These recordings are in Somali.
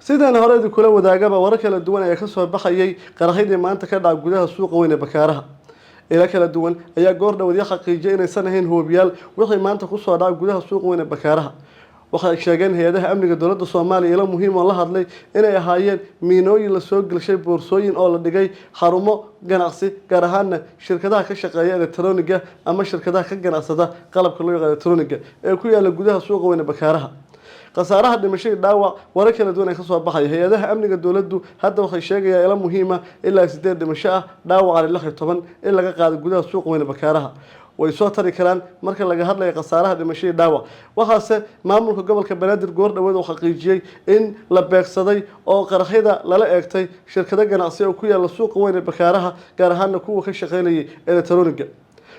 sidaan hore kula wadaagaba warar kala duwan ayaa ka soo baxayay qaraxyadii maanta ka dhacay gudaha suuqa weyn ee Bakaaraha ila kala duwan ayaa goor dhawadii xaqiijiyay inaysan ahayn hoobiyaal wixii maanta ku soo dhacay gudaha suuqa weyn ee Bakaaraha waxay sheegeen hay'adaha amniga dawladda Soomaaliya ila muhiim oo la hadlay inay ahaayeen miinooyin la soo galshay boorsooyin oo la dhigay xarumo ganacsi gaar ahaan shirkadaha ka shaqeeya elektarooniga ama shirkadaha ka ganacsada qalabka loo yaqaan elektarooniga ee ku yaala gudaha suuqa weyn ee Bakaaraha qasaaraha dhimashay dhaawac warar kala duwan ay ka soo baxay hay'adaha amniga dawladdu hadda waxay sheegayaan ila muhiima ilaa 8 dhimasho ah dhaawac 16 in laga qaado gudaha suuqa weyn ee Bakaaraha way soo tari karaan marka laga hadlayo qasaaraha dhimashay dhaawac waxaase maamulka gobolka Banaadir goor dhaweed oo xaqiijiyay in la beegsaday oo qaraxyada lala eegtay shirkado ganacsi oo ku yaala suuqa weyn ee Bakaaraha gaar ahaan kuwa ka shaqeynaya elektarooniga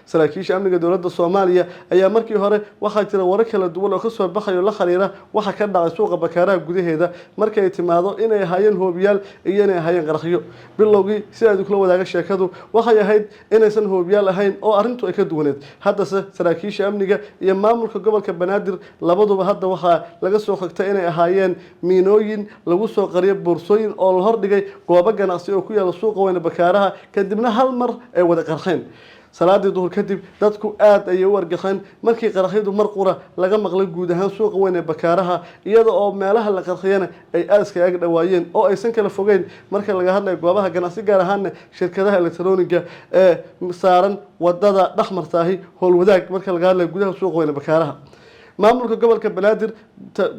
saraakiisha amniga dawladda Soomaaliya ayaa markii hore waxa jira warar kala duwan oo ka soo baxayo la xiriira waxa ka dhacay suuqa Bakaaraha gudaheeda markay ay timaado inay ahaayeen hoobiyaal iyo inay ahaayeen qaraxyo bilowgii si ay kula wadaaga sheekadu waxay ahayd inaysan hoobiyaal ahayn oo arintu ay ka duwaneed haddase saraakiisha amniga iyo maamulka gobolka Banaadir labaduba hadda waxa laga soo xigtay inay ahaayeen miinooyin lagu soo qariyo boorsooyin oo la hordhigay goobo ganacsi oo ku yaala suuqa weyn ee Bakaaraha kadibna hal mar ay wada qarxeen salaadii duhur kadib dadku aad ay u wargaxeen markii qaraxyadu mar qura laga maqlay guud ahaan suuqa weyn ee Bakaaraha iyada oo meelaha la qarxiyana ay aaska ag dhawaayeen oo aysan kala fogeyn marka laga hadlayo goobaha ganacsi gaar ahaan shirkadaha elektarooniga ee saaran wadada dhaxmartaahi howlwadaag marka laga hadlayo gudaha suuqa weyn ee Bakaaraha maamulka gobolka Banaadir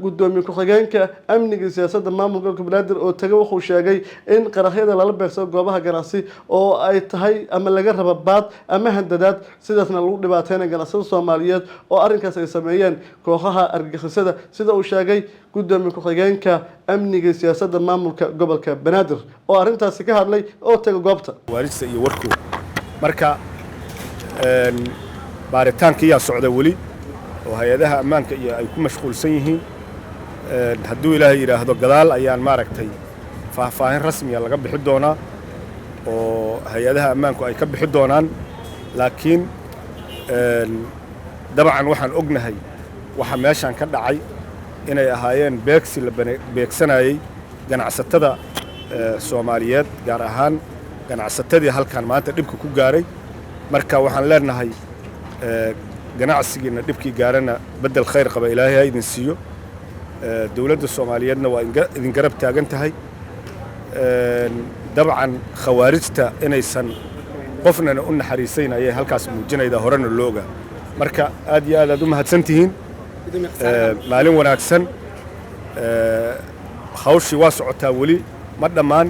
gudoomiye ku-xigeenka amniga siyaasadda maamulka gobolka Banaadir oo tagay wuxuu sheegay in qaraxyada lala beegsado goobaha ganacsi oo ay tahay ama laga raba baad ama handadaad sidaasna lagu dhibaateeyay ganacsatada Soomaaliyeed oo arrinkaas ay sameeyeen kooxaha argagixisada sida uu sheegay gudoomiye ku-xigeenka amniga siyaasadda maamulka gobolka Banaadir oo arrintaas ka hadlay oo tagay goobta waarista iyo warku marka baaritaanka socda wali oo hay'adaha ammaanka iyo ay ku mashquulsan yihiin hadduu ilaahay yiraahdo gadaal ayaan maaragtay faahfaahin rasmi ah laga bixi doonaa oo hay'adaha ammaanku ay ka bixi doonaan laakiin dabcan waxaan ognahay waxa meeshan ka dhacay inay ahaayeen beegsi la beegsanayay ganacsatada Soomaaliyeed gaar ahaan ganacsatadii halkan maanta dhibka ku gaaray marka waxaan leenahay ganacsigiina dhibkii gaarana bedel khayr qaba ilaahay idin siiyo dawladda Soomaaliyeedna waa idin garab taagan tahay dabcan khawaarijta inaysan qofna u naxariisayn ayay halkaas muujinayda horena looga marka aad iyo aad u mahadsantihiin maalin wanaagsan hawshii waa socotaa wali ma dhammaan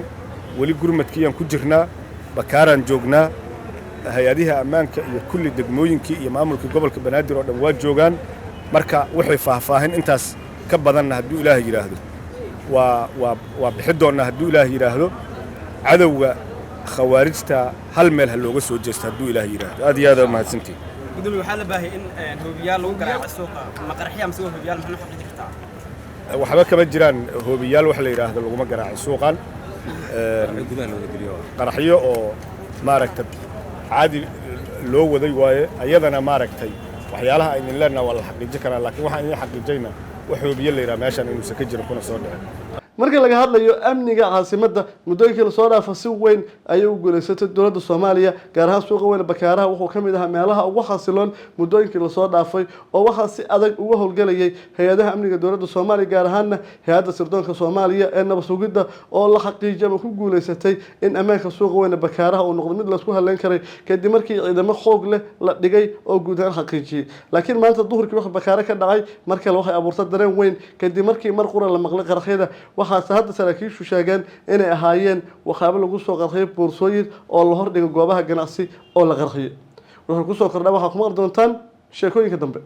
wali gurmadkiiyan ku jirnaa Bakaaraan joognaa hay'adaha ammaanka iyo kulli degmooyinkii iyo maamulka gobolka Banaadir oo dhan waa joogan marka waxay faahfaahin intaas ka badan hadduu ilaahay yiraahdo waa bixi doonaa hadduu ilaahay yiraahdo cadawga khawaarijta hal meel ha looga soo jeesto hadduu ilaahay yiraahdo aad iyo aad mahadsantiin gudoomiye waxa la baahay in hoobiyaal lagu garaaco suuqa ma qarxiya mise hoobiyaal maxay xaqi jirtaa waxba kama jiraan hoobiyaal wax la yiraahdo laguma garaaco suuqan qaraxyo oo maaragtay عادي لو وذي واي أيضا ماركتي وحيالها إن لنا ولا حقيقة كنا لكن واحد إن حقيقينا وحبي اللي رماشان إنه سكجر كنا صادق marka laga hadlayo amniga caasimada mudooyinkii la soo dhaafay si weyn ayay u guuleysatay dawladda Soomaaliya gaar ahaan suuqa weyn Bakaaraha wuxuu kamid ahaa meelaha ugu xasiloon mudooyinkii la soo dhaafay oo waxa si adag uga howlgalayay hay'adaha amniga dawladda Soomaaliya gaar ahaan hay'adda sirdoonka Soomaaliya ee nabad sugidda oo la xaqiijiyay ku guuleysatay in ammaanka suuqa weyn Bakaaraha uu noqdo mid la isku haleyn karay kadib markii ciidamo xoog leh la dhigay oo guud ahaan xaqiijiyay laakiin maanta duhurkii wax Bakaaraha ka dhacay marka waxay abuurtay dareen weyn kadib markii mar qura la maqlay qaraxyada waxaa hadda saraakiishu sheegeen inay ahaayeen waxaaba lagu soo qarxiyay boorsooyin oo la hordhigay goobaha ganacsi oo la qarxiyay wuxuu ku soo kordhay waxa kuma doontaan sheekooyinka dambe